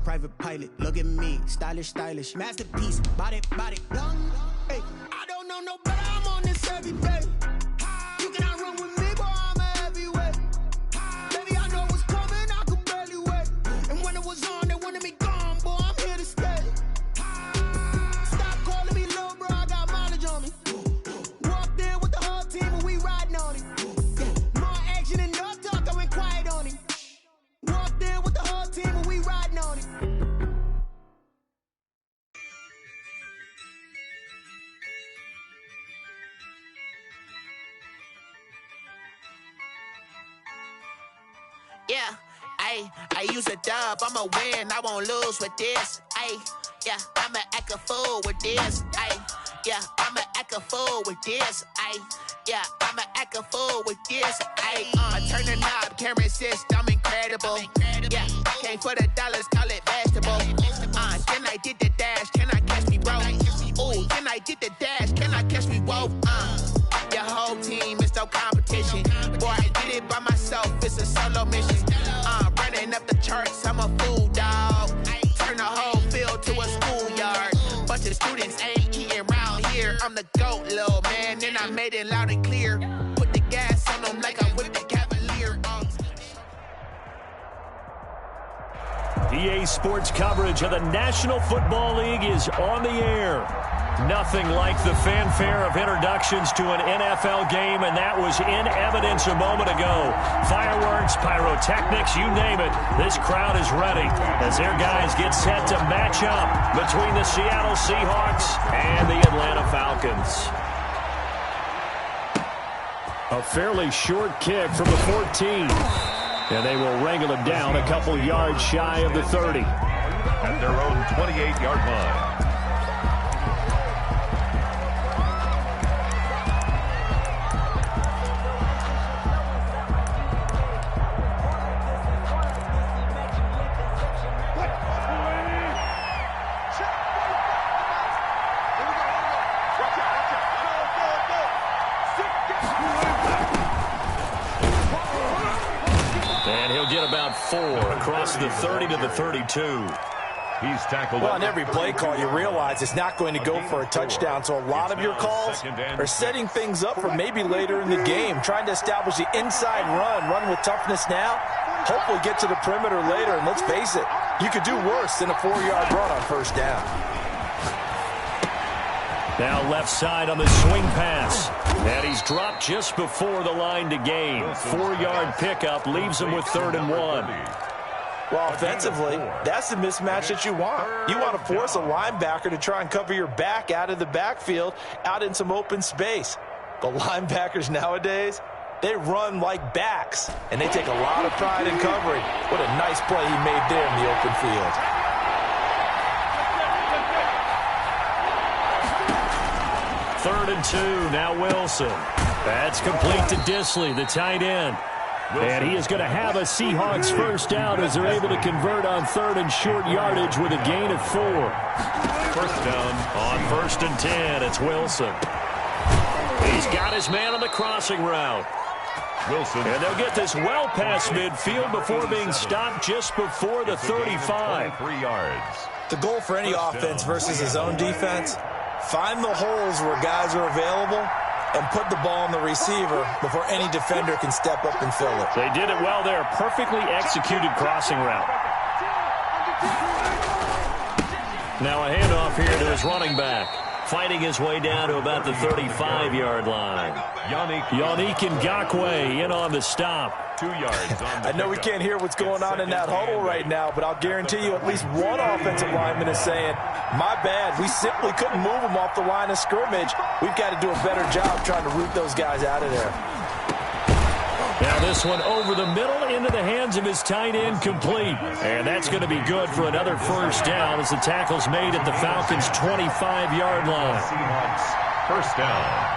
private pilot. Look at me, stylish, masterpiece, body, young. Hey, I don't know no better. I'm on this every day. You cannot run with me, boy. I'm a heavyweight. Baby, I know what's coming. I could barely wait. And when it was on, they wanted me gone, boy. I'm here to stay. Stop calling me little bro. I got mileage on me. Walked in with the whole team and we riding on it. More action and no talk. I went quiet on it. Walked in with the whole team and we riding on it. Yeah, I use a dub, I'ma win, I won't lose with this. Yeah, I'ma act a fool with this. Yeah, I'ma act a fool with this. Yeah, I'ma act a fool with this. I turn the knob, can't resist, I'm incredible. Yeah, came for the dollars, call it vegetable. Then I did the dash, can I catch me, bro? Ooh, then I did the dash, can I catch me, whoa? Your whole team is no competition. Boy, I did it by myself, it's a solo mission. Running up the charts, I'm a fool, dog. Turn the whole field to a schoolyard. Bunch of students ain't eating round here. I'm the GOAT, little man, and I made it loud and clear. Put the gas on them like I'm with the Cavalier. EA Sports coverage of the National Football League is on the air. Nothing like the fanfare of introductions to an NFL game, and that was in evidence a moment ago. Fireworks, pyrotechnics, you name it. This crowd is ready as their guys get set to match up between the Seattle Seahawks and the Atlanta Falcons. A fairly short kick from the 14. And they will wrangle it down a couple yards shy of the 30. At their own 28-yard line. And he'll get about 4 across the 30 to the 32. He's tackled. Well, on every play call, you realize it's not going to go for a touchdown. So a lot of your calls are setting things up for maybe later in the game, trying to establish the inside run with toughness now, hopefully get to the perimeter later. And let's face it, you could do worse than a 4-yard run on first down. Now left side on the swing pass. And he's dropped just before the line to gain. 4-yard pickup leaves him with 3rd and 1. Well, offensively, that's the mismatch that you want. You want to force a linebacker to try and cover your back out of the backfield, out in some open space. The linebackers nowadays, they run like backs, and they take a lot of pride in covering. What a nice play he made there in the open field. Third and 2, now Wilson. That's complete to Disley, the tight end. And he is going to have a Seahawks first down as they're able to convert on 3rd and short yardage with a gain of 4. First down on 1st and 10, it's Wilson. He's got his man on the crossing route. Wilson. And they'll get this well past midfield before being stopped just before the 35. 3 yards. The goal for any offense versus his own defense, find the holes where guys are available and put the ball on the receiver before any defender can step up and fill it. They did it well there. Perfectly executed crossing route. Now a handoff here to his running back. Fighting his way down to about the 35-yard line. Yannick Ngakoue in on the stop. 2 yards on the I know we can't hear what's going on in that huddle right now, but I'll guarantee you at least one offensive lineman is saying, my bad, we simply couldn't move them off the line of scrimmage. We've got to do a better job trying to root those guys out of there. Now this one over the middle into the hands of his tight end, complete. And that's going to be good for another first down as the tackle's made at the Falcons' 25-yard line. Seahawks first down.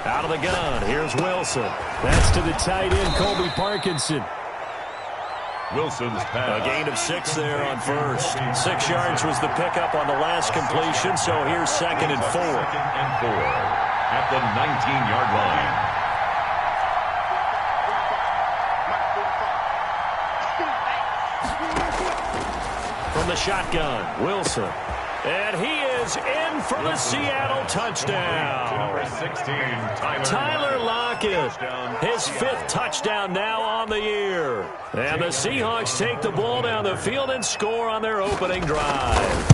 Out of the gun, here's Wilson. That's to the tight end, Colby Parkinson. Wilson's pass. A gain of 6 there on first. 6 yards was the pickup on the last completion, so here's 2nd and 4. the 19-yard line. From the shotgun, Wilson. And he is in for the Seattle touchdown. Number 16, Tyler Lockett, his 5th touchdown now on the year. And the Seahawks take the ball down the field and score on their opening drive.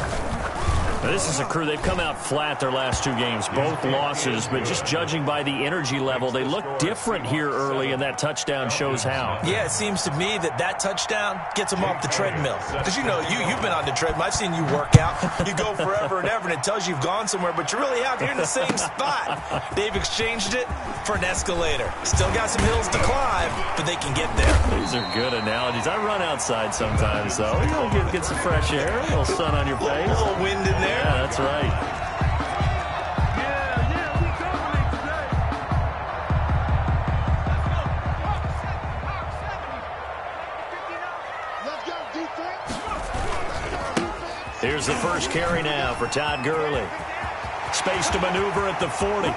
Now, this is a crew. They've come out flat their last 2 games, both losses, but just judging by the energy level, they look different here early, and that touchdown shows how. Yeah, it seems to me that touchdown gets them off the treadmill. Because, you know, you've been on the treadmill. I've seen you work out. You go forever and ever, and it tells you you've gone somewhere, but you really have. You're in the same spot. They've exchanged it for an escalator. Still got some hills to climb, but they can get there. These are good analogies. I run outside sometimes, though. You know, get some fresh air, a little sun on your face. A little wind in there. Yeah, that's right. Here's the first carry now for Todd Gurley. Space to maneuver at the 40.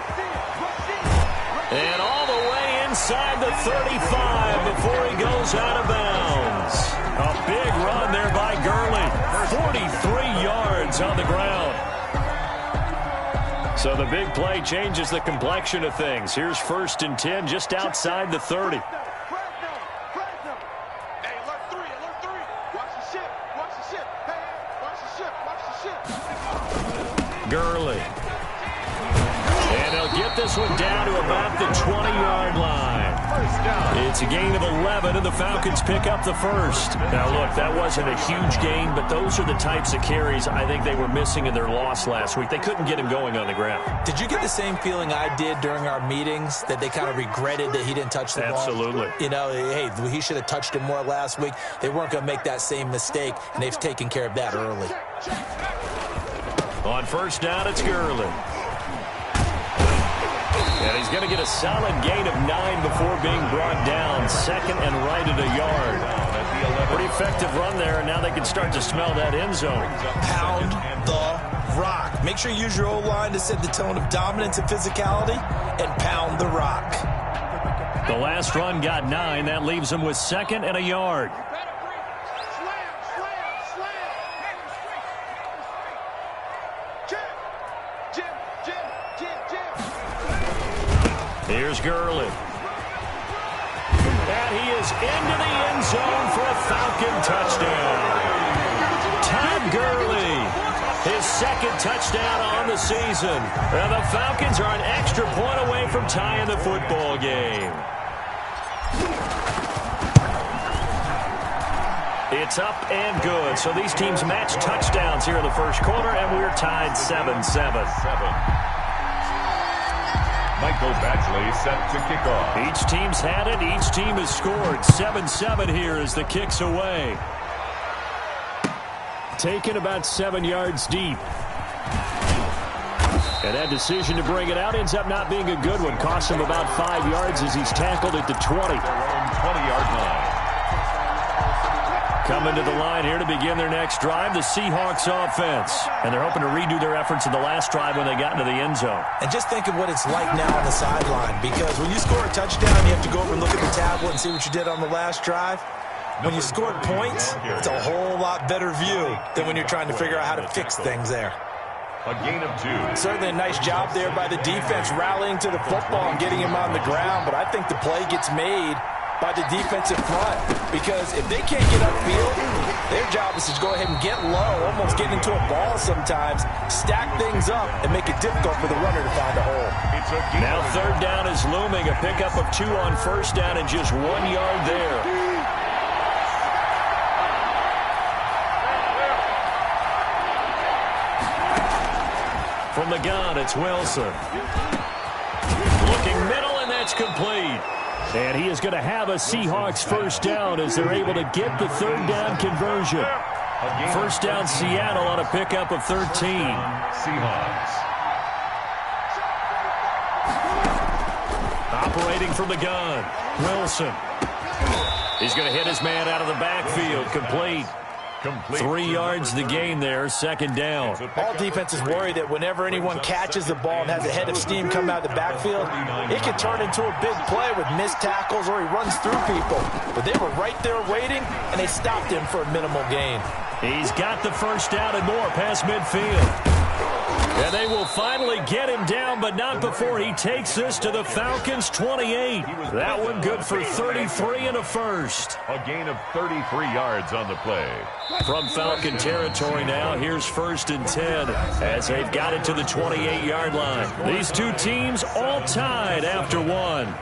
And all the way inside the 35 before he goes out of bounds. A big run there by Gurley. 43 yards on the ground. So the big play changes the complexion of things. Here's 1st and 10 just outside the 30. Gurley. And they'll get this one down to about the 20-yard line. It's a gain of 11, and the Falcons pick up the first. Now, look, that wasn't a huge gain, but those are the types of carries I think they were missing in their loss last week. They couldn't get him going on the ground. Did you get the same feeling I did during our meetings, that they kind of regretted that he didn't touch the ball? Absolutely. You know, hey, he should have touched it more last week. They weren't going to make that same mistake, and they've taken care of that early. On 1st down, it's Gurley. And he's going to get a solid gain of 9 before being brought down. 2nd and right at a yard. Pretty effective run there, and now they can start to smell that end zone. Pound the rock. Make sure you use your O-line to set the tone of dominance and physicality, and pound the rock. The last run got 9. That leaves him with 2nd and a yard. Here's Gurley. And he is into the end zone for a Falcon touchdown. Todd Gurley, his 2nd touchdown on the season. And the Falcons are an extra point away from tying the football game. It's up and good. So these teams match touchdowns here in the first quarter, and we're tied 7-7. Michael Badgley set to kick off. Each team's had it. Each team has scored. 7-7 here as the kick's away. Taken about 7 yards deep. And that decision to bring it out ends up not being a good one. Costs him about 5 yards as he's tackled at the 20. Their own 20-yard line. Coming to the line here to begin their next drive, the Seahawks offense. And they're hoping to redo their efforts in the last drive when they got into the end zone. And just think of what it's like now on the sideline, because when you score a touchdown, you have to go over and look at the tablet and see what you did on the last drive. When you scored points, it's a whole lot better view than when you're trying to figure out how to fix things there. A gain of 2. Certainly a nice job there by the defense rallying to the football and getting him on the ground, but I think the play gets made by the defensive front, because if they can't get upfield, their job is to go ahead and get low, almost get into a ball sometimes, stack things up, and make it difficult for the runner to find a hole. Now 3rd down is looming, a pickup of 2 on 1st down and just 1 yard there. From the gun, it's Wilson. Looking middle, and that's complete. And he is going to have a Seahawks 1st down as they're able to get the 3rd down conversion. 1st down Seattle on a pickup of 13. Seahawks. Operating from the gun, Wilson. He's going to hit his man out of the backfield, complete. 3 yards the gain there, second down. All defenses worry that whenever anyone catches the ball and has a head of steam come out of the backfield, it can turn into a big play with missed tackles or he runs through people. But they were right there waiting, and they stopped him for a minimal gain. He's got the first down and more past midfield. And they will finally get him down, but not before he takes this to the Falcons' 28. That one good for 33 and a first. A gain of 33 yards on the play. From Falcon territory now, here's 1st and 10 as they've got it to the 28-yard line. These two teams all tied after one.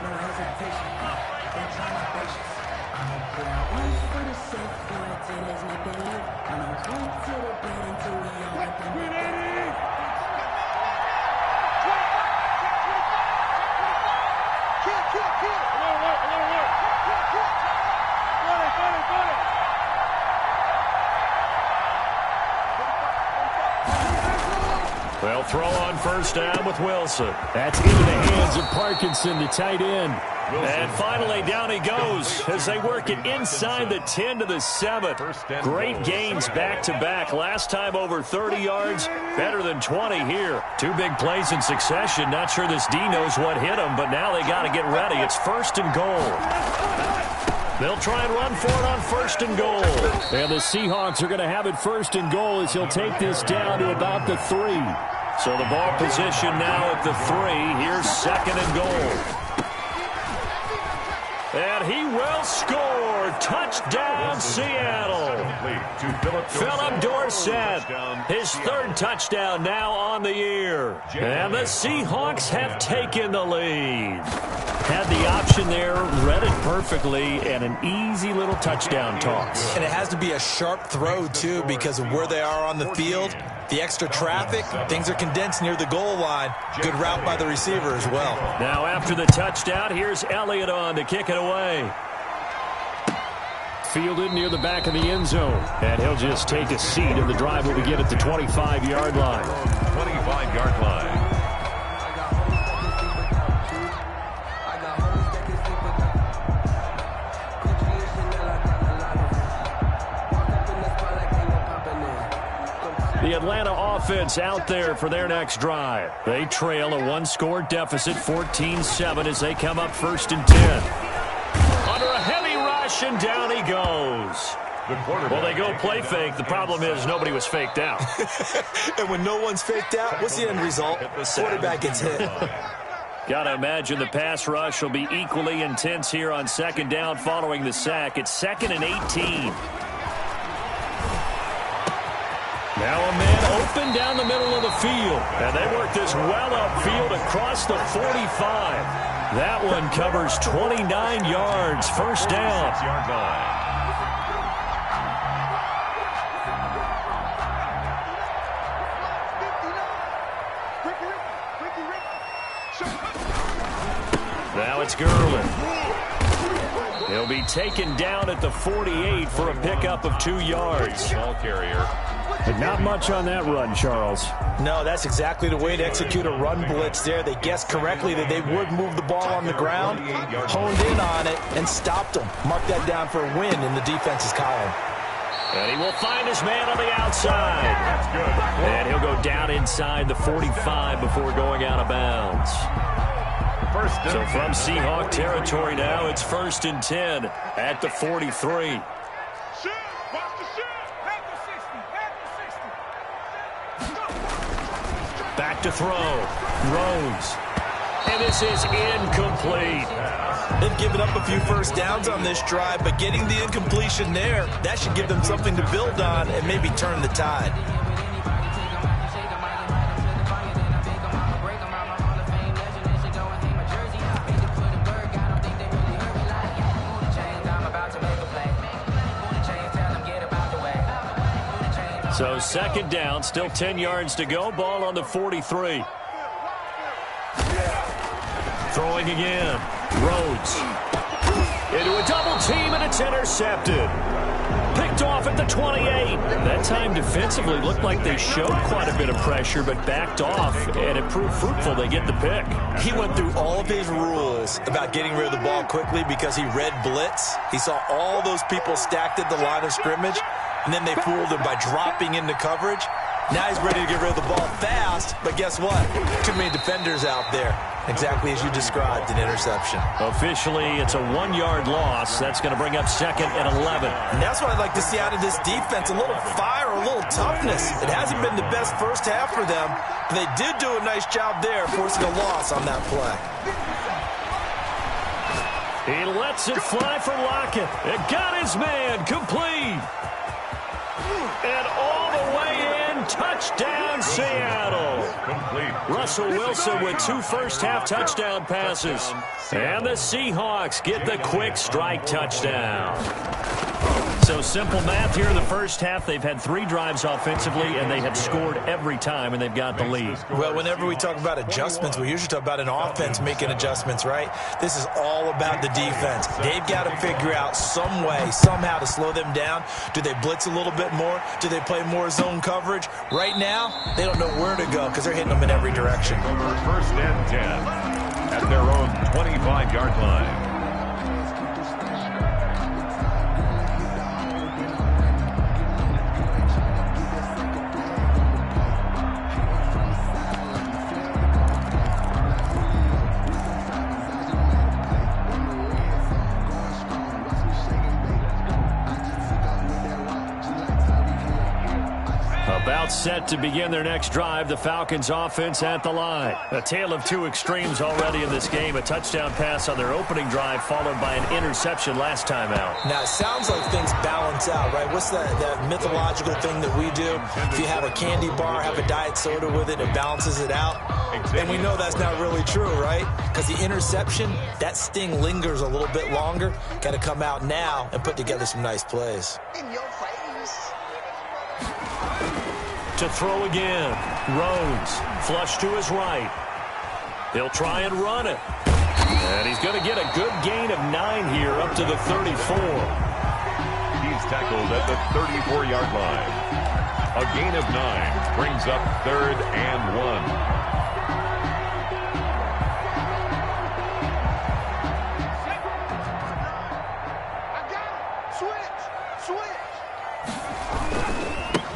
They'll throw on first down with Wilson. That's into the hands of Parkinson, the tight end. And finally, down he goes as they work it inside the 10 to the 7. Great gains back-to-back. Last time over 30 yards, better than 20 here. 2 big plays in succession. Not sure this D knows what hit him, but now they got to get ready. It's 1st and goal. They'll try and run for it on 1st and goal. And the Seahawks are going to have it 1st and goal as he'll take this down to about the 3. So the ball position now at the 3. Here's 2nd and goal. And he will score. Touchdown, Seattle. Philip Dorsett, his 3rd touchdown now on the year. And the Seahawks have taken the lead. Had the option there, read it perfectly, and an easy little touchdown toss. And it has to be a sharp throw, too, because of where they are on the field. The extra traffic, things are condensed near the goal line. Good route by the receiver as well. Now after the touchdown, here's Elliott on to kick it away. Fielded near the back of the end zone. And he'll just take a seat, and the drive will begin at the 25-yard line. 25-yard line. The Atlanta offense out there for their next drive. They trail a 1-score deficit, 14-7, as they come up 1st and 10. Under a heavy rush, and down he goes. Well, they go play fake. The problem is nobody was faked out. And when no one's faked out, what's the end result? Quarterback gets hit. Got to imagine the pass rush will be equally intense here on 2nd down following the sack. It's 2nd and 18. Now a man open down the middle of the field. And they work this well upfield across the 45. That one covers 29 yards. First down. 6-yard line. Now it's Gurley. He'll be taken down at the 48 for a pickup of 2 yards. Ball carrier. But not much on that run, Charles. No, that's exactly the way to execute a run blitz there. They guessed correctly that they would move the ball on the ground, honed in on it, and stopped them. Mark that down for a win in the defense's column. And he will find his man on the outside. That's good. And he'll go down inside the 45 before going out of bounds. So from Seahawk territory now, it's 1st and 10 at the 43. Back to throw. Rhodes. And this is incomplete. They've given up a few first downs on this drive, but getting the incompletion there, that should give them something to build on and maybe turn the tide. So 2nd down, still 10 yards to go. Ball on the 43. Throwing again. Rhodes. Into a double team, and it's intercepted. Picked off at the 28. That time defensively looked like they showed quite a bit of pressure, but backed off, and it proved fruitful. They get the pick. He went through all of his rules about getting rid of the ball quickly because he read blitz. He saw all those people stacked at the line of scrimmage, and then they fooled him by dropping into coverage. Now he's ready to get rid of the ball fast, but guess what? Too many defenders out there. Exactly as you described, an interception. Officially, it's a 1-yard loss. That's going to bring up 2nd and 11. And that's what I'd like to see out of this defense, a little fire, a little toughness. It hasn't been the best first half for them, but they did do a nice job there, forcing a loss on that play. He lets it fly from Lockett. It got his man complete. And all the way in, touchdown Seattle. Russell Wilson with 2 first-half touchdown passes. And the Seahawks get the quick strike touchdown. So simple math here in the first half. They've had 3 drives offensively, and they have scored every time, and they've got the lead. Well, whenever we talk about adjustments, we usually talk about an offense making adjustments, right? This is all about the defense. They've got to figure out some way, somehow to slow them down. Do they blitz a little bit more? Do they play more zone coverage? Right now, they don't know where to go because they're hitting them in every direction. 1st and 10 at their own 25-yard line. About set to begin their next drive, the Falcons offense at the line. A tale of 2 extremes already in this game. A touchdown pass on their opening drive followed by an interception last time out. Now, it sounds like things balance out, right? What's that mythological thing that we do? If you have a candy bar, have a diet soda with it, it balances it out. And we know that's not really true, right? Because the interception, that sting lingers a little bit longer. Got to come out now and put together some nice plays. In your face. To throw again. Rhodes, flush to his right. He'll try and run it. And he's going to get a good gain of 9 here up to the 34. He's tackled at the 34-yard line. A gain of 9 brings up 3rd and 1.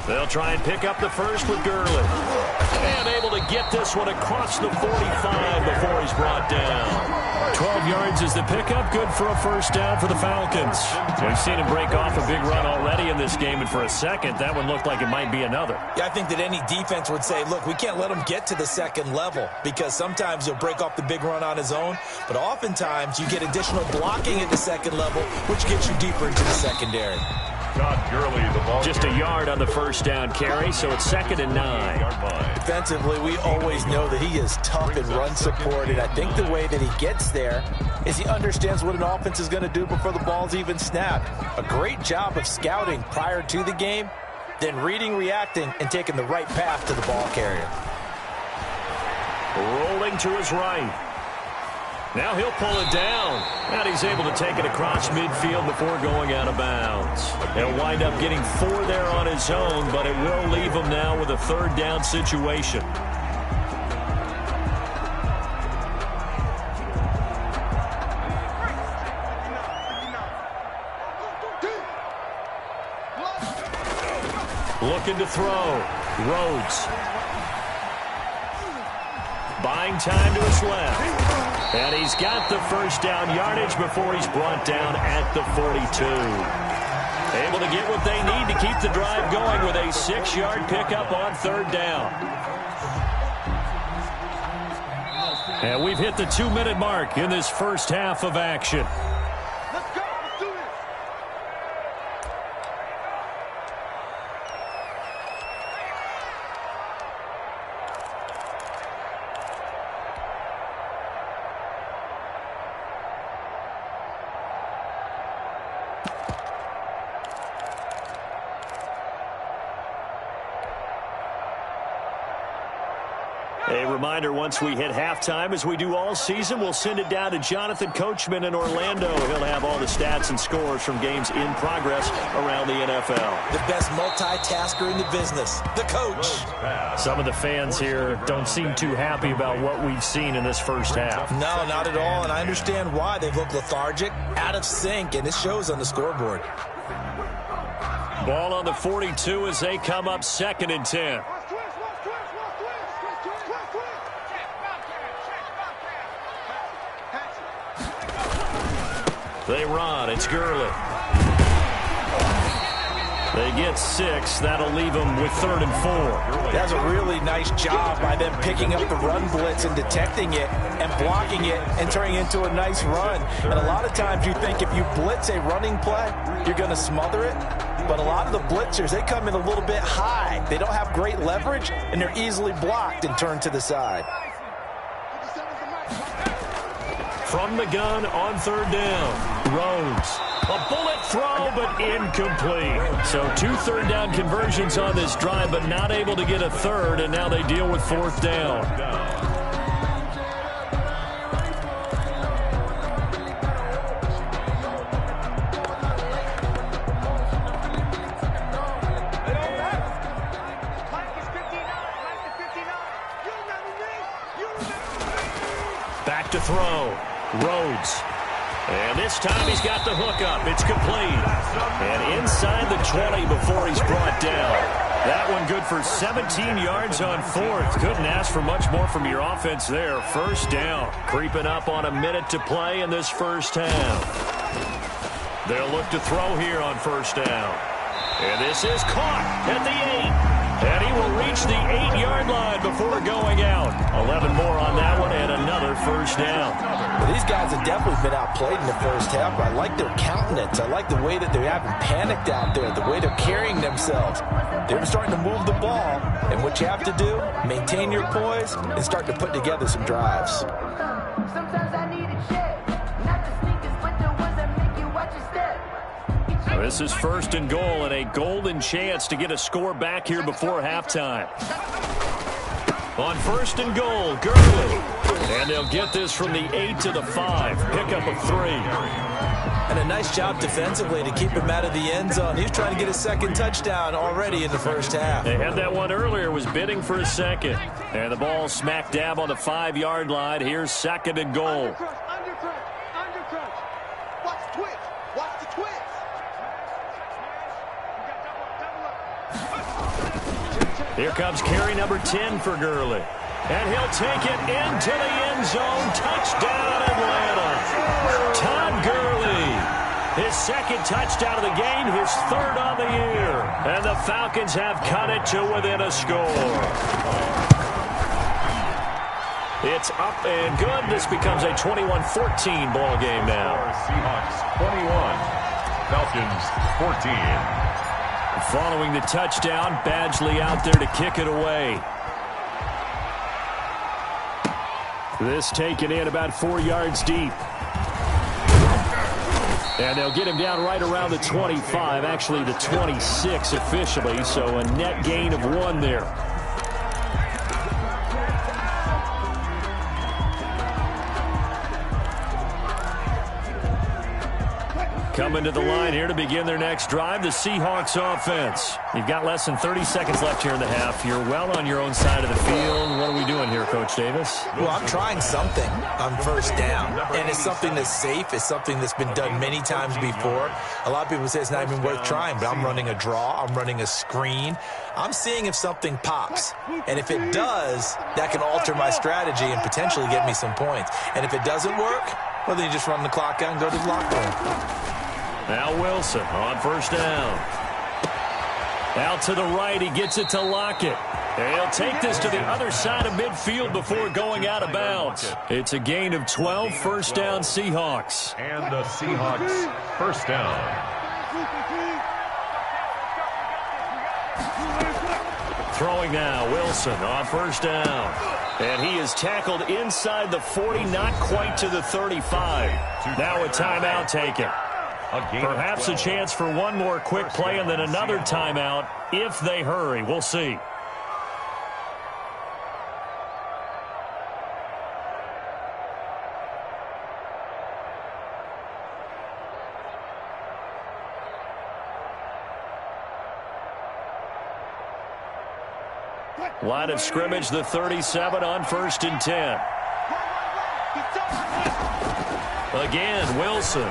They'll try and pick up the first with Gurley. And able to get this one across the 45 before he's brought down. 12 yards is the pickup. Good for a first down for the Falcons. We've seen him break off a big run already in this game, and for a second, that one looked like it might be another. Yeah, I think that any defense would say, look, we can't let him get to the second level because sometimes he'll break off the big run on his own, but oftentimes you get additional blocking at the second level, which gets you deeper into the secondary. Gurley, the ball just a yard on the first down carry, so it's 2nd and 9. Defensively, we always know that he is tough in run support, and I think the way that he gets there is he understands what an offense is going to do before the ball's even snapped. A great job of scouting prior to the game, then reading, reacting, and taking the right path to the ball carrier. Rolling to his right. Now he'll pull it down, and he's able to take it across midfield before going out of bounds. He'll wind up getting 4 there on his own, but it will leave him now with a 3rd down situation. Looking to throw. Rhodes. Buying time to his left. And he's got the first down yardage before he's brought down at the 42. Able to get what they need to keep the drive going with a 6-yard pickup on 3rd down. And we've hit the 2-minute mark in this first half of action. A reminder, once we hit halftime, as we do all season, we'll send it down to Jonathan Coachman in Orlando. He'll have all the stats and scores from games in progress around the NFL. The best multitasker in the business, the coach. Some of the fans here don't seem too happy about what we've seen in this first half. No, not at all, and I understand why. They've looked lethargic, out of sync, and it shows on the scoreboard. Ball on the 42 as they come up 2nd and 10. They run. It's Gurley. They get 6. That'll leave them with 3rd and 4. That's a really nice job by them picking up the run blitz and detecting it and blocking it and turning it into a nice run. And a lot of times you think if you blitz a running play, you're going to smother it. But a lot of the blitzers, they come in a little bit high. They don't have great leverage, and they're easily blocked and turned to the side. From the gun on 3rd down, Rhodes. A bullet throw, but incomplete. So 2 3rd down conversions on this drive, but not able to get a 3rd, and now they deal with 4th down. Back to throw. Rhodes. And this time he's got the hook up. It's complete. And inside the 20 before he's brought down. That one good for 17 yards on 4th. Couldn't ask for much more from your offense there. 1st down. Creeping up on a minute to play in this 1st half. They'll look to throw here on 1st down. And this is caught at the 8. And he will reach the 8-yard line before going out. 11 more on that one and another 1st down. Well, these guys have definitely been outplayed in the 1st half. I like their countenance. I like the way that they haven't panicked out there, the way they're carrying themselves. They're starting to move the ball. And what you have to do, maintain your poise and start to put together some drives. Sometimes I need a check. Not the sneakers, but the ones that make you watch your step. This is 1st and goal and a golden chance to get a score back here before halftime. On 1st and goal, Gurley. And they'll get this from the 8 to the 5. Pickup of 3. And a nice job defensively to keep him out of the end zone. He was trying to get a 2nd touchdown already in the 1st half. They had that one earlier, was bidding for a 2nd. And the ball smack dab on the 5-yard line. Here's 2nd and goal. Undercrunch. Watch the twitch. Watch the twitch. Here comes carry number 10 for Gurley. And he'll take it into the end zone. Touchdown, Atlanta. Todd Gurley. His 2nd touchdown of the game, his 3rd on the year. And the Falcons have cut it to within a score. It's up and good. This becomes a 21-14 ball game now. Seahawks 21, Falcons 14. Following the touchdown, Badgley out there to kick it away. This taken in about 4 yards deep. And they'll get him down right around the 25, actually the 26 officially, so a net gain of 1 there. Coming to the line here to begin their next drive, the Seahawks offense. You've got less than 30 seconds left here in the half. You're well on your own side of the field. What are we doing here, Coach Davis? Well, I'm trying something on 1st down, and it's something that's safe. It's something that's been done many times before. A lot of people say it's not even worth trying, but I'm running a draw. I'm running a screen. I'm seeing if something pops, and if it does, that can alter my strategy and potentially get me some points. And if it doesn't work, well, then you just run the clock out and go to the locker room. Now Wilson on 1st down. Out to the right, he gets it to Lockett. And he'll take this to the other side of midfield before going out of bounds. It's a gain of 12, 1st down Seahawks. And the Seahawks 1st down. Throwing now, Wilson on 1st down. And he is tackled inside the 40, not quite to the 35. Now a timeout taken. Perhaps a chance for one more quick play and then another timeout if they hurry. We'll see. Line of scrimmage, the 37 on 1st and 10. Again, Wilson.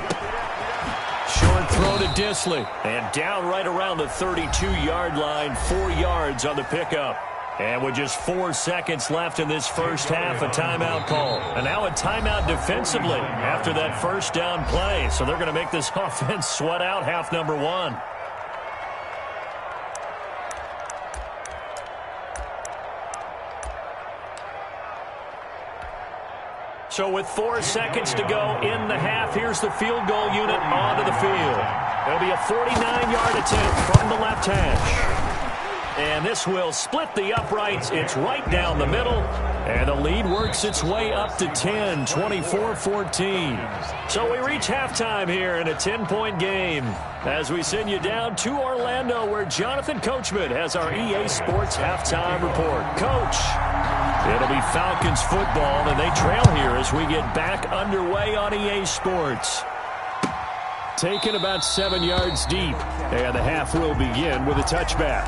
Short throw to Disley. And down right around the 32-yard line. 4 yards on the pickup. And with just 4 seconds left in this first half, a timeout call. And now a timeout defensively after that first down play. So they're going to make this offense sweat out half number 1. So with 4 seconds to go in the half, here's the field goal unit onto the field. It'll be a 49-yard attempt from the left hash. And this will split the uprights. It's right down the middle. And the lead works its way up to 10, 24-14. So we reach halftime here in a 10-point game as we send you down to Orlando, where Jonathan Coachman has our EA Sports halftime report. Coach, it'll be Falcons football, and they trail here as we get back underway on EA Sports. Taken about 7 yards deep, and the half will begin with a touchback.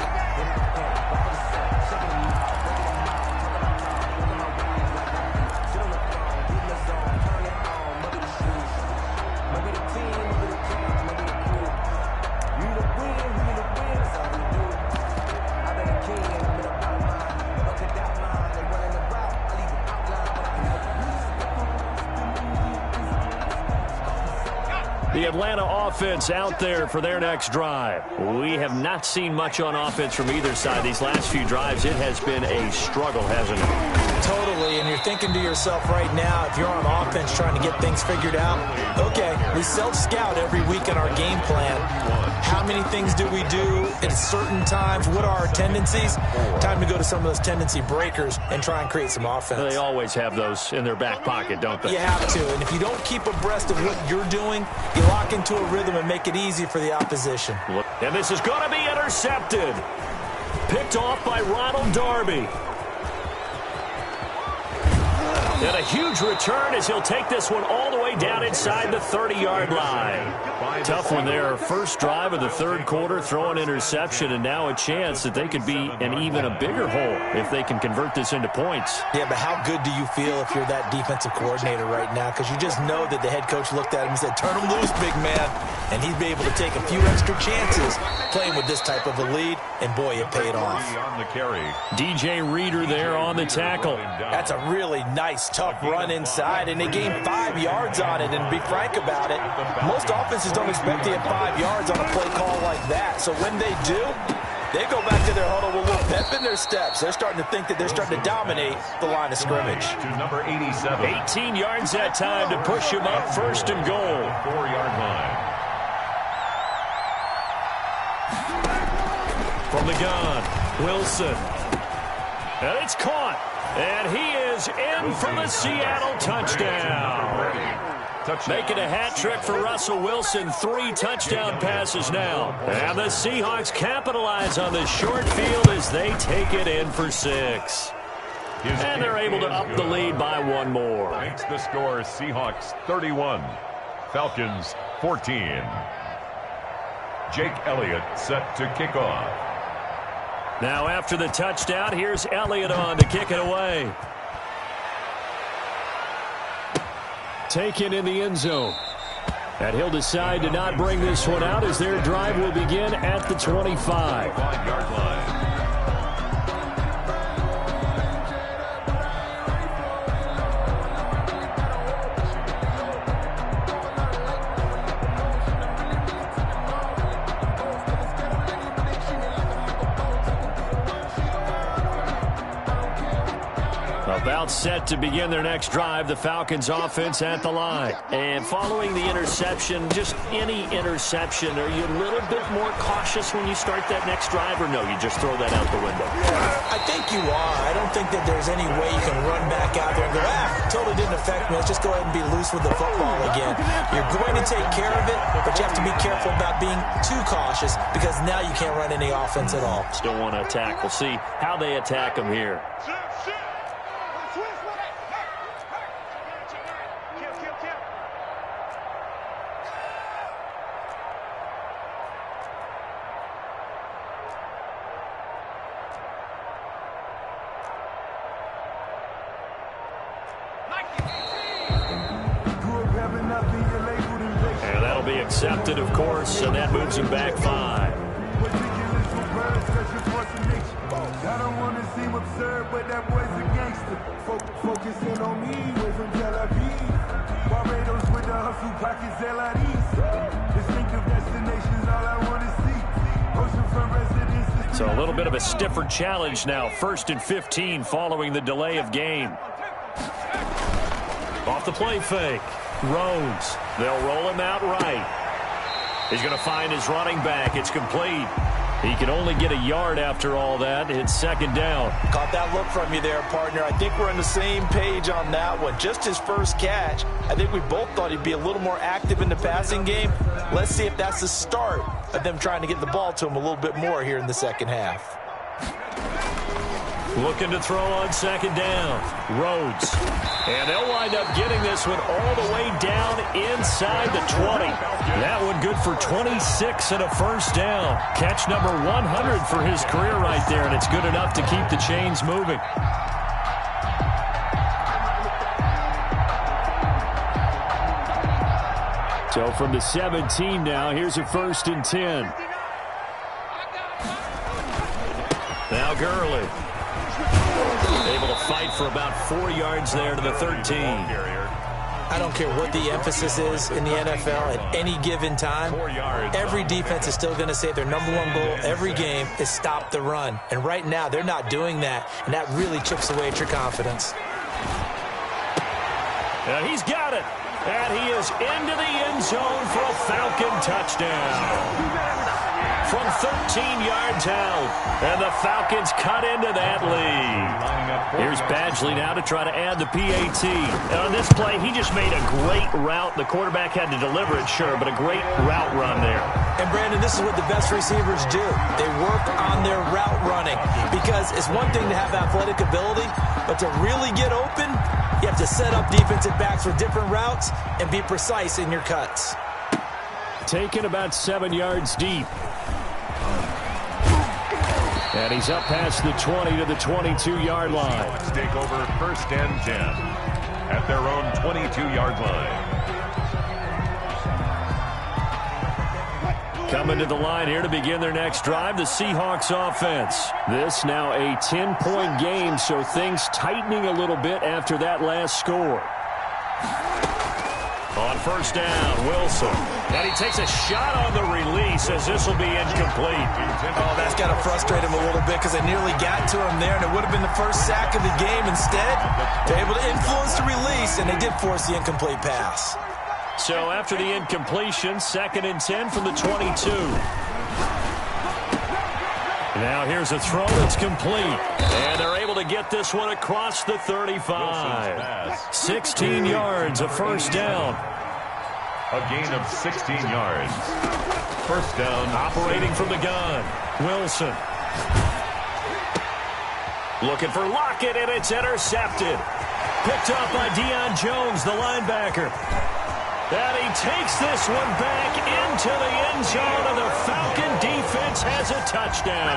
The Atlanta offense out there for their next drive. We have not seen much on offense from either side. These last few drives, it has been a struggle, hasn't it? Totally, and you're thinking to yourself right now, if you're on offense trying to get things figured out, okay, we self-scout every week in our game plan. How many things do we do at certain times? What are our tendencies? Time to go to some of those tendency breakers and try and create some offense. They always have those in their back pocket, don't they? You have to, and if you don't keep abreast of what you're doing, you lock into a rhythm and make it easy for the opposition. And this is going to be intercepted. Picked off by Ronald Darby. And a huge return as he'll take this one all the way down inside the 30-yard line. Tough one there. First drive of the third quarter, throw an interception, and now a chance that they could be in even a bigger hole if they can convert this into points. Yeah, but how good do you feel if you're that defensive coordinator right now? Because you just know that the head coach looked at him and said, turn him loose, big man. And he'd be able to take a few extra chances playing with this type of a lead, and boy, it paid off. DJ Reader there on the tackle. That's a really nice, tough run inside, and they gained 5 yards on it. And to be frank about it, most offenses don't expect to get 5 yards on a play call like that. So when they do, they go back to their huddle with a little pep in their steps. They're starting to think that they're starting to dominate the line of scrimmage. To number 87. 18 yards that time to push him up, first and goal. 4-yard line. From the gun, Wilson. And it's caught. And he is in for the Seattle touchdown. Making a hat trick for Russell Wilson. 3 touchdown passes now. And the Seahawks capitalize on this short field as they take it in for 6. And they're able to up the lead by 1 more. Makes the score Seahawks 31, Falcons 14. Jake Elliott set to kick off. Now after the touchdown, here's Elliott on to kick it away. Taken in the end zone. And he'll decide to not bring this one out as their drive will begin at the 25. 5-yard line. About set to begin their next drive, the Falcons offense at the line. And following the interception, just any interception, are you a little bit more cautious when you start that next drive, or no, you just throw that out the window? I think you are. I don't think that there's any way you can run back out there and go, totally didn't affect me. Let's just go ahead and be loose with the football again. You're going to take care of it, but you have to be careful about being too cautious because now you can't run any offense at all. Still want to attack. We'll see how they attack them here. be accepted, of course, and that moves him back 5. I don't want to seem absurd, but that boy's a gangster. Focusing on me, way from Tel Aviv. Barbados with the hustle, pockets LIDs. Distinctive destinations, all I want to see. Oceanfront residences. So a little bit of a stiffer challenge now. 1st and 15 following the delay of game. Off the play fake. Rhodes. They'll roll him out right. He's going to find his running back. It's complete. He can only get a yard after all that. It's 2nd down. Caught that look from you there, partner. I think we're on the same page on that one. Just his first catch. I think we both thought he'd be a little more active in the passing game. Let's see if that's the start of them trying to get the ball to him a little bit more here in the second half. Looking to throw on 2nd down. Rhodes. And they'll wind up getting this one all the way down inside the 20. That one good for 26 and a 1st down. Catch number 100 for his career right there, and it's good enough to keep the chains moving. So from the 17 now, here's a 1st and 10. Now Gurley. Able to fight for about 4 yards there to the 13. I don't care what the emphasis is in the NFL at any given time. Every defense is still going to say their number one goal every game is stop the run. And right now, they're not doing that, and that really chips away at your confidence. And he's got it. And he is into the end zone for a Falcon touchdown. From 13 yards out, and the Falcons cut into that lead. Here's Badgley now to try to add the PAT. And on this play, he just made a great route. The quarterback had to deliver it, sure, but a great route run there. And, Brandon, this is what the best receivers do. They work on their route running because it's one thing to have athletic ability, but to really get open, you have to set up defensive backs with different routes and be precise in your cuts. Taken about 7 yards deep. And he's up past the 20 to the 22-yard line. Seahawks take over 1st and 10 at their own 22-yard line. Coming to the line here to begin their next drive, the Seahawks offense. This now a 10-point game, so things tightening a little bit after that last score. On 1st down, Wilson. And he takes a shot on the release as this will be incomplete. Oh, that's got to frustrate him a little bit because they nearly got to him there, and it would have been the first sack of the game. Instead, they're able to influence the release, and they did force the incomplete pass. So after the incompletion, 2nd and 10 from the 22. Now here's a throw that's complete. And they're able to get this one across the 35. 16 yards, a 1st down. A gain of 16 yards. 1st down. Operating from the gun. Wilson. Looking for Lockett, and it's intercepted. Picked up by Deion Jones, the linebacker. And he takes this one back into the end zone, and the Falcon defense has a touchdown.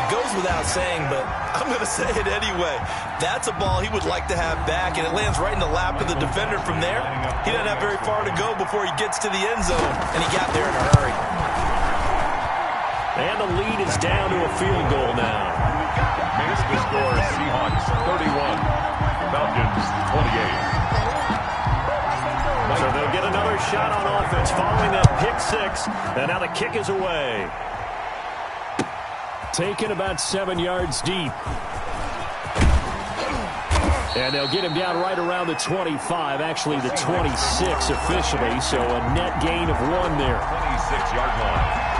It goes without saying, but I'm going to say it anyway. That's a ball he would like to have back, and it lands right in the lap of the defender from there. He doesn't have very far to go before he gets to the end zone, and he got there in a hurry. And the lead is down to a field goal now. Makes the score Seahawks 31, Falcons 28. So they'll get another shot on offense following that pick 6, and now the kick is away. Taken about 7 yards deep. And they'll get him down right around the 25, actually the 26 officially, so a net gain of 1 there. 26-yard line.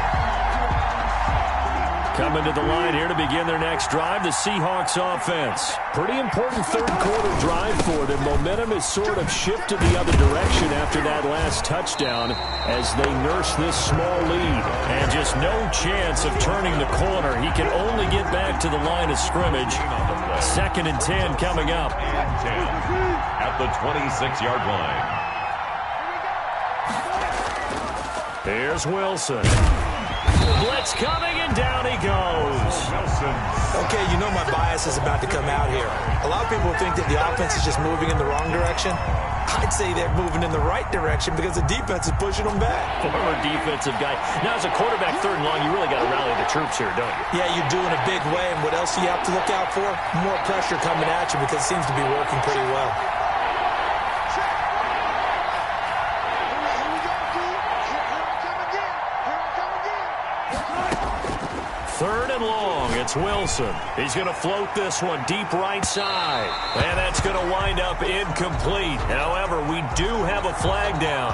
Coming to the line here to begin their next drive, the Seahawks offense. Pretty important 3rd quarter drive for them. Momentum has sort of shifted the other direction after that last touchdown as they nurse this small lead. And just no chance of turning the corner. He can only get back to the line of scrimmage. 2nd and 10 coming up. And 10 at the 26-yard line. Here's Wilson. Blitz coming, and down he goes. Okay, you know my bias is about to come out here. A lot of people think that the offense is just moving in the wrong direction. I'd say they're moving in the right direction because the defense is pushing them back. Former defensive guy. Now, as a quarterback, third and long, you really got to rally the troops here, don't you? Yeah, you do in a big way. And what else do you have to look out for? More pressure coming at you because it seems to be working pretty well. Third and long, it's Wilson. He's going to float this one deep right side. And that's going to wind up incomplete. However, we do have a flag down.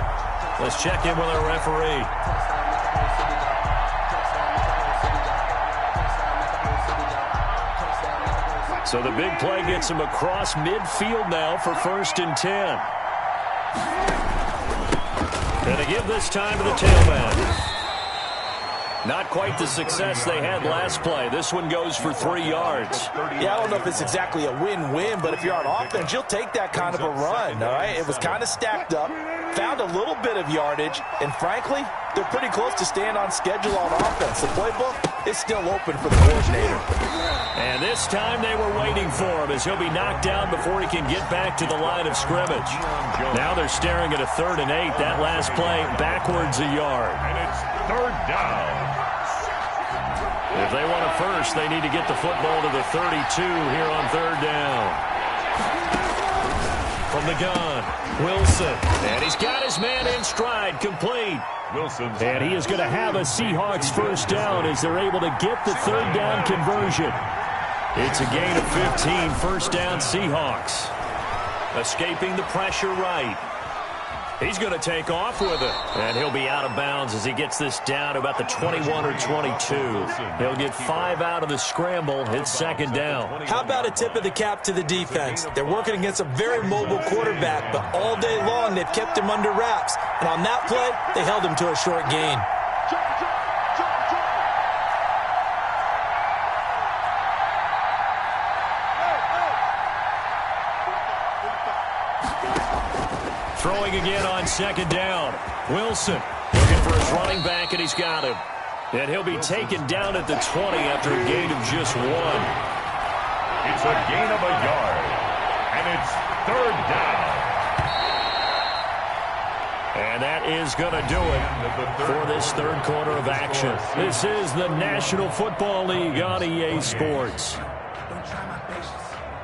Let's check in with our referee. So the big play gets him across midfield now for 1st and 10. Going to give this time to the tailback. Not quite the success they had last play. This one goes for 3 yards. Yeah, I don't know if it's exactly a win-win, but if you're on offense, you'll take that kind of a run, all right? It was kind of stacked up, found a little bit of yardage, and frankly, they're pretty close to staying on schedule on offense. The playbook is still open for the coordinator. And this time they were waiting for him as he'll be knocked down before he can get back to the line of scrimmage. Now they're staring at a 3rd and 8. That last play backwards a yard. And it's 3rd down. If they want a first, they need to get the football to the 32 here on 3rd down. From the gun, Wilson. And he's got his man in stride, complete. Wilson's and he is going to have a Seahawks 1st down as they're able to get the 3rd down conversion. It's a gain of 15, 1st down Seahawks. Escaping the pressure right. He's going to take off with it. And he'll be out of bounds as he gets this down to about the 21 or 22. He'll get 5 out of the scramble. It's 2nd down. How about a tip of the cap to the defense? They're working against a very mobile quarterback, but all day long they've kept him under wraps. And on that play, they held him to a short gain. Throwing again on 2nd down. Wilson looking for his running back, and he's got him. And he'll be taken down at the 20 after a gain of just 1. It's a gain of a yard. And it's 3rd down. And that is going to do it for this 3rd quarter of action. This is the National Football League on EA Sports. Don't try my patience.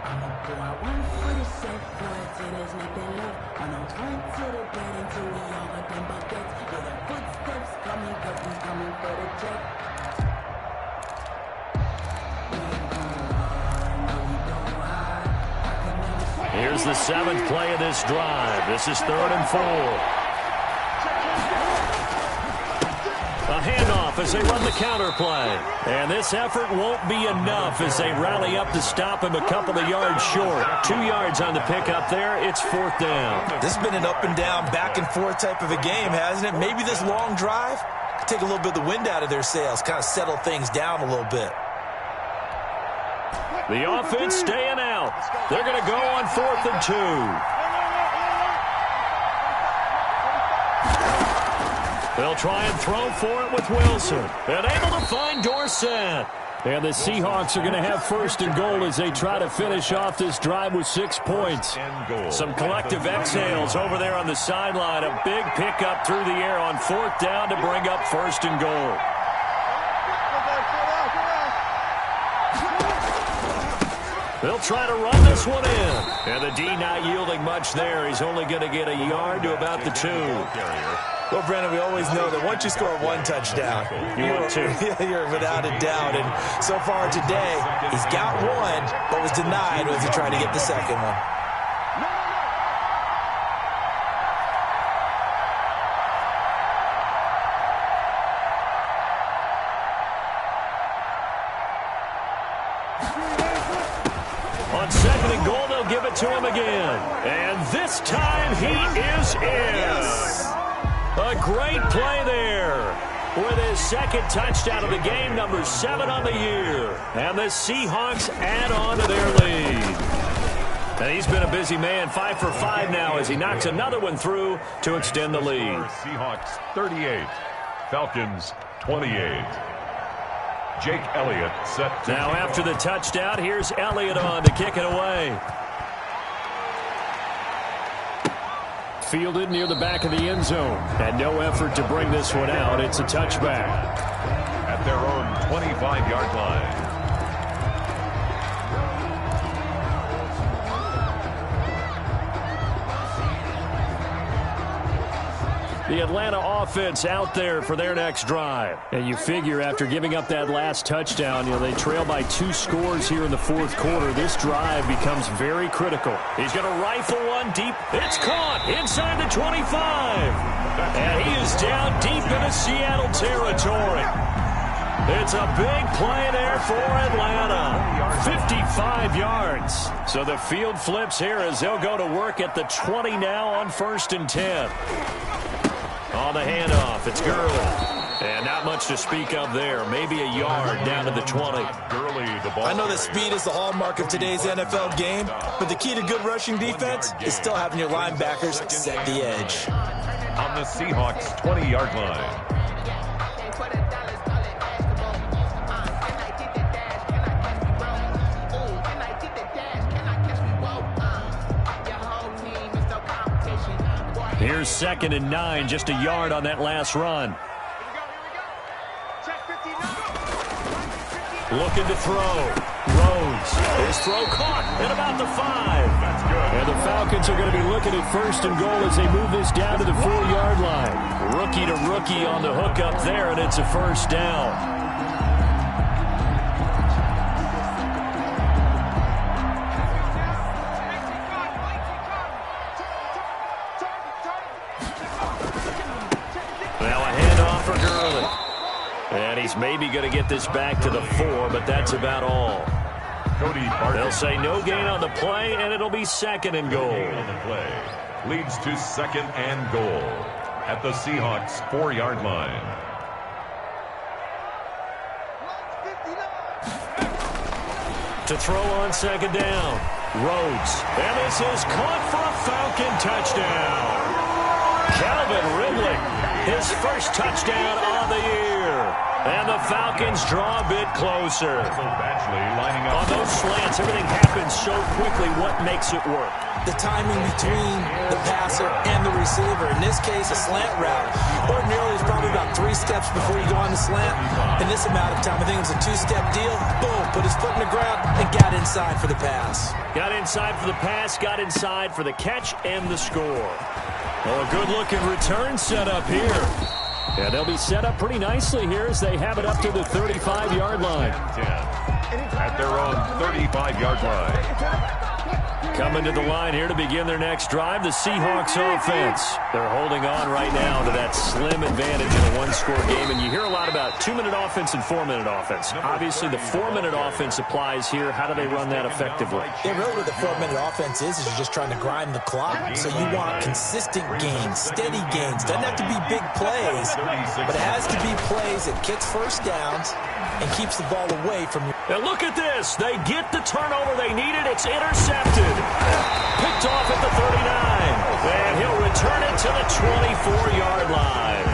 I'ma go out one for the safe point till there's nothing left. I know turn to the bed until we all got them buckets. Hear the footsteps coming, cause we coming for the check. Here's the 7th play of this drive. This is 3rd and 4. A handoff as they run the counter play. And this effort won't be enough as they rally up to stop him a couple of yards short. 2 yards on the pickup there. It's 4th down. This has been an up and down, back and forth type of a game, hasn't it? Maybe this long drive could take a little bit of the wind out of their sails, kind of settle things down a little bit. The offense staying out. They're going to go on 4th and 2. They'll try and throw for it with Wilson. And able to find Dorsett. And the Seahawks are going to have 1st and goal as they try to finish off this drive with 6 points. Some collective exhales over there on the sideline. A big pickup through the air on 4th down to bring up 1st and goal. They'll try to run this one in. And the D not yielding much there. He's only going to get a yard to about the 2. Well, Brandon, we always know that once you score 1 touchdown, you're without a doubt. And so far today, he's got 1, but was denied as he tried to get the 2nd one. On 2nd and goal, they'll give it to him again. And this time he is in. A great play there with his 2nd touchdown of the game, number 7 on the year. And the Seahawks add on to their lead. And he's been a busy man, 5 for 5 now as he knocks another one through to extend the lead. Seahawks 38, Falcons 28. Jake Elliott set to now after the touchdown, here's Elliott on to kick it away. fielded near the back of the end zone. And no effort to bring this one out. It's a touchback. At their own 25-yard line. The Atlanta offense out there for their next drive. And you figure after giving up that last touchdown, they trail by 2 scores here in the fourth quarter. This drive becomes very critical. He's going to rifle one deep. It's caught inside the 25. And he is down deep into Seattle territory. It's a big play there for Atlanta. 55 yards. So the field flips here as they'll go to work at the 20 now on 1st and 10. On the handoff, it's Gurley. And not much to speak of there. Maybe a yard down to the 20. Gurley, the ball. I know that speed is the hallmark of today's NFL game, but the key to good rushing defense is still having your linebackers set the edge. On the Seahawks 20-yard line. Here's 2nd and 9, just a yard on that last run. Looking to throw. Rhodes. His throw caught at about the 5. That's good. And the Falcons are going to be looking at 1st and goal as they move this down to the 4-yard line. Rookie to rookie on the hook up there, and it's a 1st down. And he's maybe going to get this back to the 4, but that's about all. They'll say no gain on the play, and it'll be 2nd and goal. On the play leads to 2nd and goal at the Seahawks 4-yard line. To throw on 2nd down. Rhodes. And this is caught for a Falcon touchdown. Calvin Ridley, his first touchdown of the year. And the Falcons draw a bit closer. Lining up. On those slants, everything happens so quickly. What makes it work? The timing between the passer and the receiver. In this case, a slant route. Ordinarily, it's probably about 3 steps before you go on the slant. In this amount of time, I think it was a 2-step deal. Boom, put his foot in the ground and got inside for the pass. Got inside for the pass, got inside for the catch and the score. Oh, a good-looking return set up here. Yeah, they'll be set up pretty nicely here as they have it up to the 35-yard line. At their own 35-yard line. Coming to the line here to begin their next drive, the Seahawks offense. They're holding on right now to that slim advantage in a 1-score game, and you hear a lot about 2-minute offense and 4-minute offense. Obviously, the 4-minute offense applies here. How do they run that effectively? Yeah, really what the 4-minute offense is you're just trying to grind the clock. So you want consistent gains, steady gains. Doesn't have to be big plays, but it has to be plays that gets first downs and keeps the ball away from you. Now look at this. They get the turnover they needed. It's intercepted. Picked off at the 39. And he'll return it to the 24-yard line.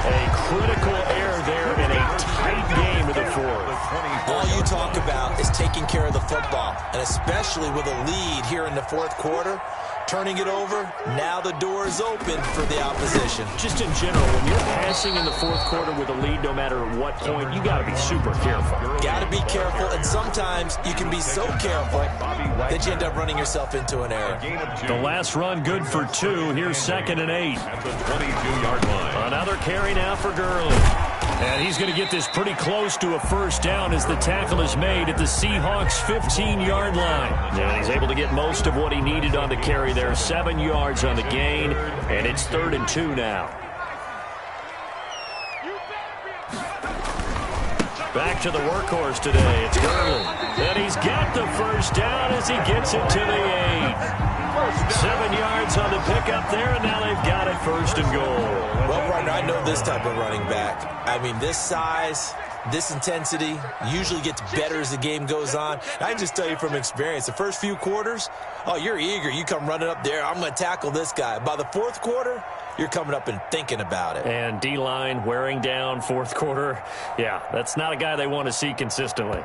A critical error there in a tight game of the 4th. All you talk about is taking care of the football, and especially with a lead here in the 4th quarter. Turning it over, now the door is open for the opposition. Just in general, when you're passing in the 4th quarter with a lead, no matter what point, you got to be super careful. Got to be careful, and sometimes you can be so careful that you end up running yourself into an error. The last run good for 2. Here's 2nd and 8. At the 22-yard line. Another carry now for Gurley. And he's going to get this pretty close to a 1st down as the tackle is made at the Seahawks 15-yard line. And he's able to get most of what he needed on the carry there. 7 yards on the gain, and it's 3rd and 2 now. Back to the workhorse today. It's Gurley. And he's got the 1st down as he gets it to the 8. 7 yards on the pickup there, and now they've got it 1st and goal. Well, partner, I know this type of running back. I mean, this size, this intensity usually gets better as the game goes on. I can just tell you from experience, the first few quarters, oh, you're eager. You come running up there, I'm going to tackle this guy. By the 4th quarter, you're coming up and thinking about it. And D-line wearing down 4th quarter. Yeah, that's not a guy they want to see consistently.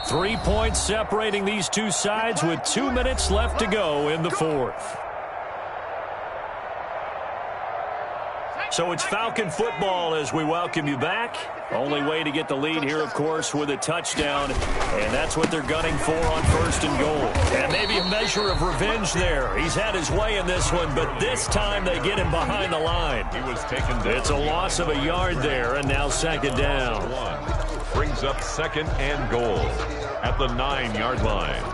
3 points separating these two sides with 2 minutes left to go in the 4th. So it's Falcon football as we welcome you back. Only way to get the lead here, of course, with a touchdown. And that's what they're gunning for on 1st and goal. And maybe a measure of revenge there. He's had his way in this one, but this time they get him behind the line. He was taken down. It's a loss of a yard there, and now 2nd down. Brings up 2nd and goal at the 9-yard line.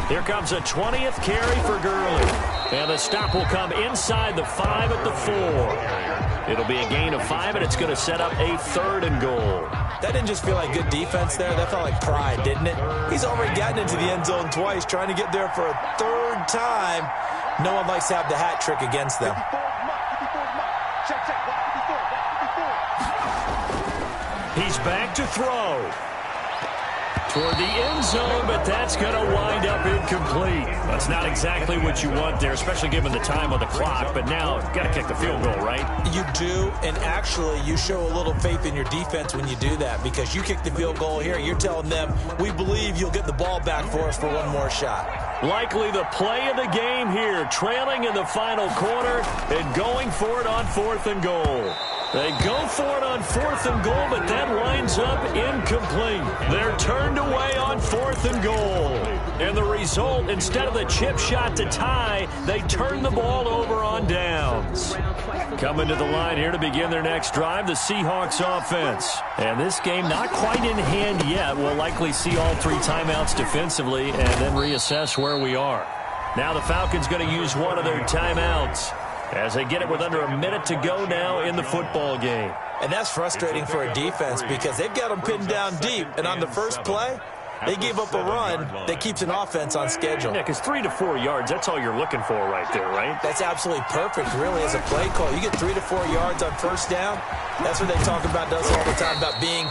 Here comes a 20th carry for Gurley. And the stop will come inside the 5 at the 4. It'll be a gain of 5, and it's going to set up a 3rd and goal. That didn't just feel like good defense there. That felt like pride, didn't it? He's already gotten into the end zone twice, trying to get there for a 3rd time. No one likes to have the hat trick against them. He's back to throw. Toward the end zone, but that's going to wind up incomplete. That's not exactly what you want there, especially given the time on the clock. But now, you've got to kick the field goal, right? You do, and actually, you show a little faith in your defense when you do that, because you kick the field goal here, you're telling them, we believe you'll get the ball back for us for one more shot. Likely the play of the game here, trailing in the final quarter and going for it on 4th and goal. They go for it on 4th and goal, but that winds up incomplete. They're turned away on 4th and goal. And the result, instead of the chip shot to tie, they turn the ball over on downs. Coming to the line here to begin their next drive, the Seahawks offense. And this game not quite in hand yet. We'll likely see all 3 timeouts defensively and then reassess where we are. Now the Falcons going to use one of their timeouts as they get it with under a minute to go now in the football game. And that's frustrating for a defense because they've got them pinned down deep, and on the first play, they gave up a run that keeps an offense on schedule. Yeah, because 3 to 4 yards, that's all you're looking for right there, right? That's absolutely perfect, really, as a play call. You get 3 to 4 yards on 1st down. That's what they talk about us all the time, about being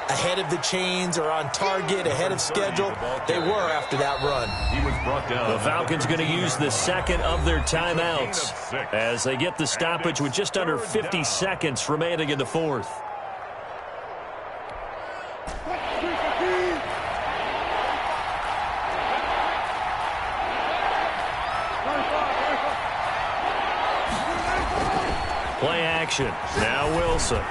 ahead of the chains or on target, ahead of schedule. They were after that run. He was brought down. The Falcons going to use the 2nd of their timeouts as they get the stoppage with just under 50 seconds remaining in the 4th. Play action. Now Wilson.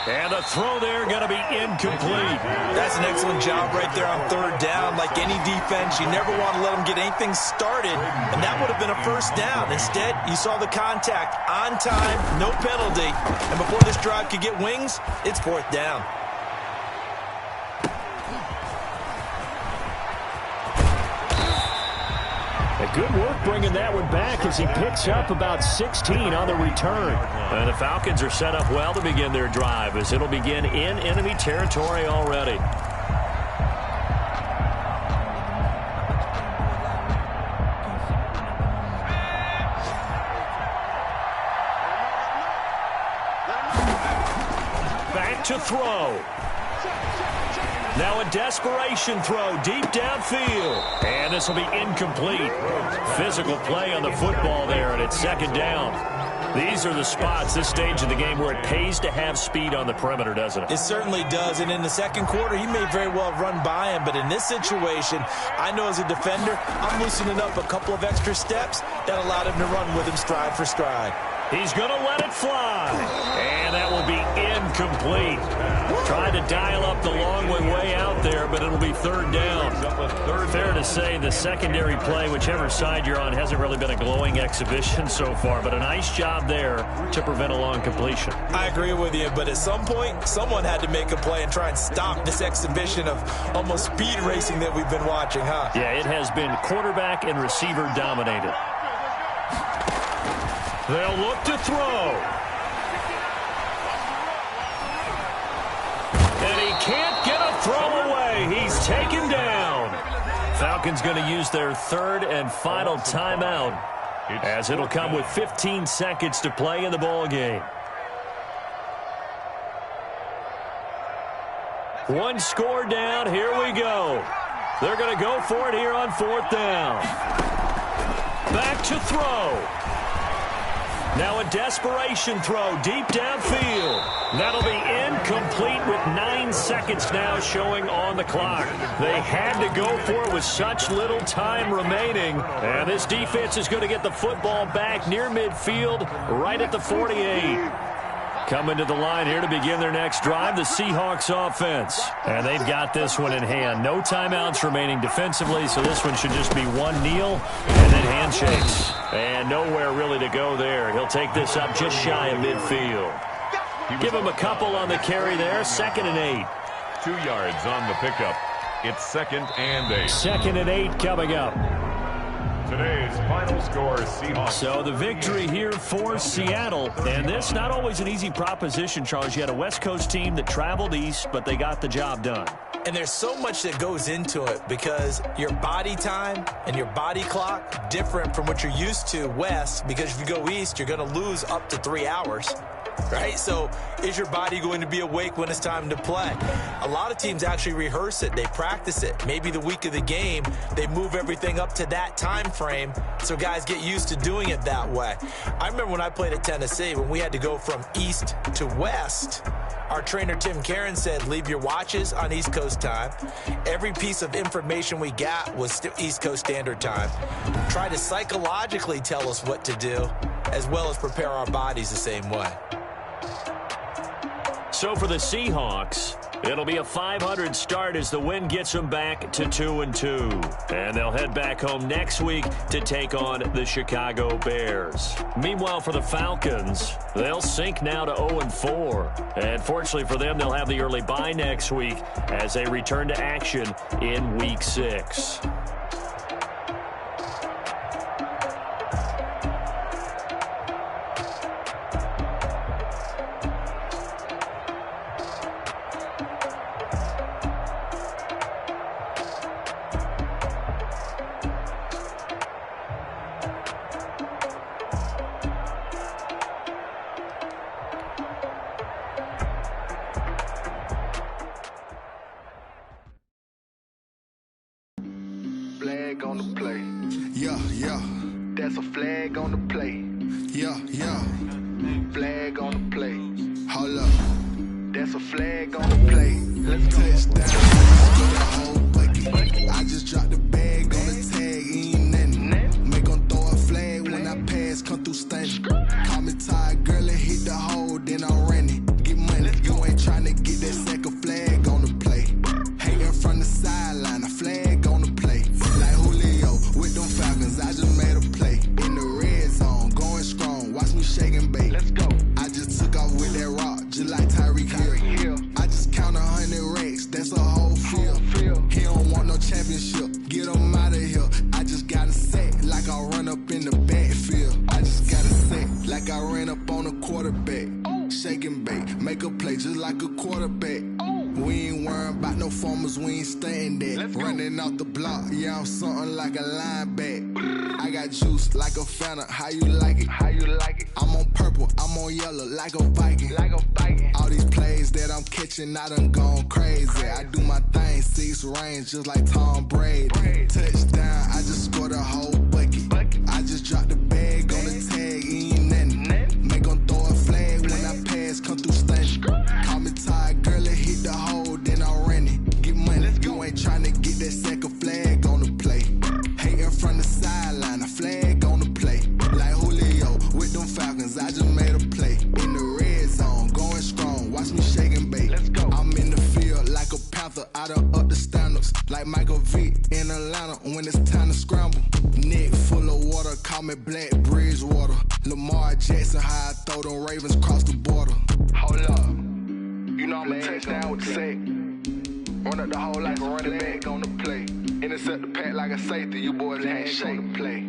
And the throw there going to be incomplete. That's an excellent job right there on 3rd down. Like any defense, you never want to let them get anything started, and that would have been a 1st down. Instead, you saw the contact on time, no penalty, and before this drive could get wings, it's 4th down. Good work bringing that one back as he picks up about 16 on the return. And the Falcons are set up well to begin their drive as it'll begin in enemy territory already. Back to throw. Now a desperation throw deep downfield. And this will be incomplete. Physical play on the football there, and it's 2nd down. These are the spots, this stage of the game, where it pays to have speed on the perimeter, doesn't it? It certainly does, and in the 2nd quarter, he may very well have run by him, but in this situation, I know as a defender, I'm loosening up a couple of extra steps that allowed him to run with him stride for stride. He's going to let it fly. And that will be incomplete. Tried to dial up the long one way out there, but it'll be 3rd down. Fair to say the secondary play, whichever side you're on, hasn't really been a glowing exhibition so far, but a nice job there to prevent a long completion. I agree with you, but at some point, someone had to make a play and try and stop this exhibition of almost speed racing that we've been watching, huh? Yeah, it has been quarterback and receiver dominated. They'll look to throw. And he can't get a throw away. He's taken down. Falcons going to use their 3rd and final timeout as it'll come with 15 seconds to play in the ball game. One score down. Here we go. They're going to go for it here on 4th down. Back to throw. Now a desperation throw deep downfield. That'll be incomplete with 9 seconds now showing on the clock. They had to go for it with such little time remaining. And this defense is going to get the football back near midfield, right at the 48. Coming to the line here to begin their next drive, the Seahawks offense. And they've got this one in hand. No timeouts remaining defensively, so this one should just be one kneel and then handshakes. And nowhere really to go there. He'll take this up just shy of midfield. Give him a couple on the carry there. 2nd and 8. 2 yards on the pickup. It's 2nd and 8. 2nd and 8 coming up. Today's final score, Seahawks. So the victory here for Seattle. And this not always an easy proposition, Charles. You had a West Coast team that traveled east, but they got the job done. And there's so much that goes into it because your body time and your body clock different from what you're used to west, because if you go east, you're going to lose up to 3 hours. Right? So is your body going to be awake when it's time to play? A lot of teams actually rehearse it. They practice it. Maybe the week of the game, they move everything up to that time frame so guys get used to doing it that way. I remember when I played at Tennessee, when we had to go from east to west, our trainer Tim Karen said, leave your watches on East Coast time. Every piece of information we got was East Coast Standard Time. Try to psychologically tell us what to do, as well as prepare our bodies the same way. So for the Seahawks, it'll be a 500 start as the win gets them back to 2-2. And they'll head back home next week to take on the Chicago Bears. Meanwhile, for the Falcons, they'll sink now to 0-4. And fortunately for them, they'll have the early bye next week as they return to action in Week 6. Flag on the play. Yeah, yeah. That's a flag on the play. Yeah, yeah. Flag on the play. Hold up. That's a flag on the play. Let's go. Touchdown. The whole bucket. I just dropped the bag on the tag. Ain't nothing. Make 'em throw a flag when I pass. Come through stunning. Call me tired, girl, and hit the hole. Then I'm running. Get money. You ain't trying to get that second flag on the play. Hating from the sideline. A flag on the play. Like Julio with them Falcons. I just made a play. In the red zone. Going strong. Watch me shake and bake. Let's go. I just took off with that rock. Just like Tyreek Hill. I just count 100 racks. That's a whole field. He don't want no championship. Get him out of here. I just got a set. Like I run up in the backfield. I just got a set. Like I ran up on a quarterback. Shake and bake. Make a play just like a quarterback. We ain't worrying about no formers, we ain't staying there. Running off the block, yeah, I'm something like a linebacker. I got juice like a Fanta, how you like it? How you like it? I'm on purple, I'm on yellow, like a Viking. Like a Viking. All these plays that I'm catching, I done gone crazy. I do my thing, 6 range, just like Tom Brady. Touchdown, I just scored a whole bucket. I just dropped the bag on the tag, ain't nothing. Make 'em throw a flag when I pass, come through stunning. Call me tired, girl, and hit the hole, then I'm running. Get money, you ain't trying to get that second flag on the play. Hating from the sideline, a flag on the play. Like Julio with them Falcons, I just made a play. In the red zone, going strong, watch me shake and bake. Let's go. I'm in the field like a Panther, I done up the standards. Like Michael Vick in Atlanta when it's time to scramble. Neck full of water, call me Black Bridgewater. Lamar Jackson, how I throw them Ravens cross the border. Hold up. You know I'm a touchdown with the sack. Run up the hole like a running back on the play. Intercept the pack like a safety. You boys ain't shake the play.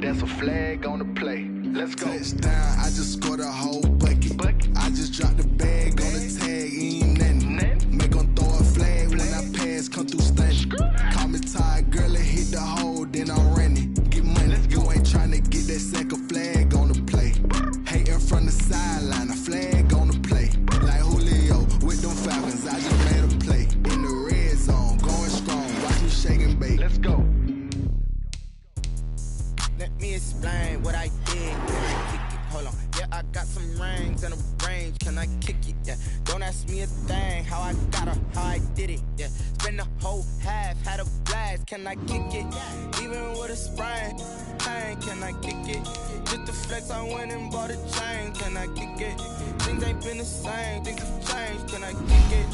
That's a flag on the play. Let's go. Touchdown, I just scored a whole bucket. I just dropped the bag on the tag. Ain't nothing. Make 'em throw a flag when I pass. Come through stunning. Call me tired, girl, and hit the hole. Then I'm running. Get money. You ain't trying to get that second flag on the play. Hating from the sideline. A flag on the play. Like Julio with them Falcons. I just made a play. In the red zone. Going strong. Watch me shake and bake. Let's go. Let me explain what I did. I got some rings and a range, can I kick it? Yeah, don't ask me a thing, how I got her, how I did it. Yeah, spend the whole half, had a blast, can I kick it? Even with a sprain, pain, can I kick it? Just the flex, I went and bought a chain, can I kick it? Things ain't been the same, things have changed, can I kick it?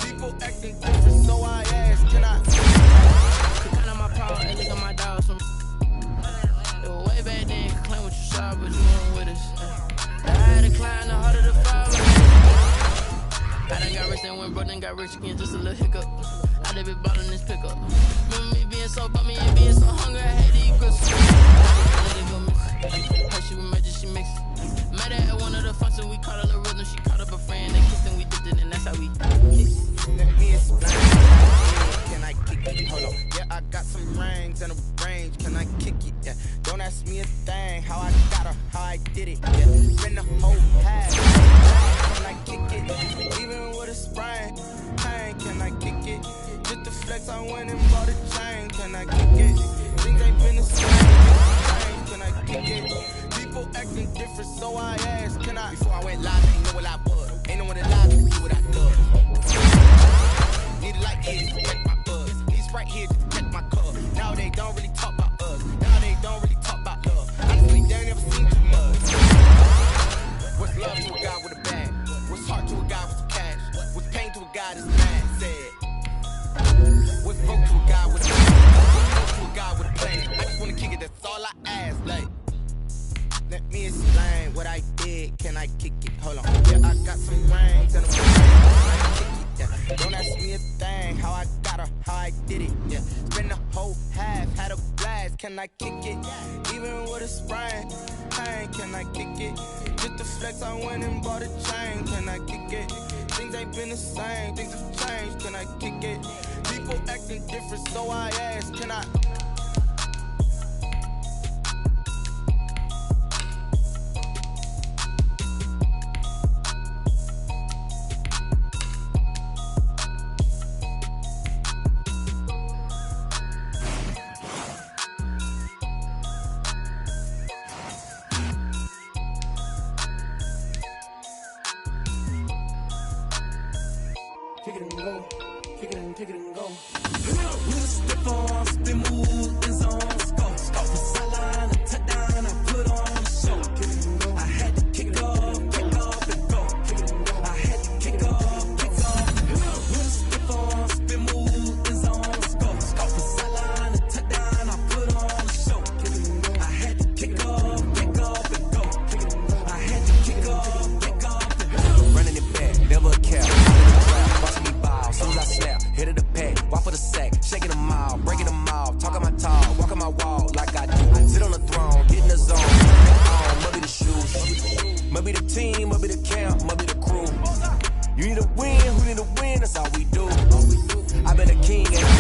People acting different, so I ask, can I? Count on my power, and look at my dogs. It was way back then, you claim what you saw, but you weren't with us. I had to climb the heart of the fall. I done got rich and went broke, then got rich again, just a little hiccup. I done been ballin' this pickup. Remember me being so bummy and being so hungry, I had to eat grits. Let it go miss. Her she was magic, she mixed. Met her at one of the functions, we caught a little rhythm. She caught up a friend, they kissed and we dipped it, and that's how we Let me explain. Can I kick it? Hold on. Yeah, I got some rings and a range. Can I kick it? Yeah. Don't ask me a thing. How I got her, how I did it. Yeah. Spend the whole half. Can I kick it? Even with a sprain, pain. Can I kick it? Just the flex, I went and bought a chain. Can I kick it? Things ain't been the same. Can I kick it? People acting different, so I ask. Can I? Before I went live, ain't know what I was. Ain't no one alive to do what I do. Need a light here to check my buzz. These right here to check my cup. Now they don't really talk about us. Now they don't really talk about love. Honestly, they ain't never seen too much. What's love to a guy with a bag? What's heart to a guy with some cash? What's pain to a guy that's mad? Said. What's broke to a guy with a plan? What's broke to a guy with a plan? I just wanna kick it, that's all I ask. Like, let me explain what I did. Can I kick it? Hold on. Yeah, I got some rings and a ring. Can I kick it? Yeah. Don't ask me a thing. How I got her, how I did it. Yeah. Spend the whole half, had a blast. Can I kick it? Even with a sprain, pain. Can I kick it? Just the flex, I went and bought a chain. Can I kick it? Things ain't been the same, things have changed. Can I kick it? People acting different, so I ask. Can I? Kick it and go, kick it and go. With a stiff arm, spin move, in zone, go. The sideline, a touchdown, I put on the show. I had to kick off and go. I had to kick off. With a stiff arm, spin move, in zone, go. The sideline, a touchdown, I put on the show. I had to kick off and go. I had to kick off and go. Running it back, never a cap. Watch me ball, soon as I snap, hit of the pack, walk for the sack, shaking them all, breaking them off, talking my talk, walking my wall like I do. I sit on the throne, get in the zone, must be the shoes, must be the team, must be the camp, must be the crew. You need a win, who need a win, that's all we do. I've been a king and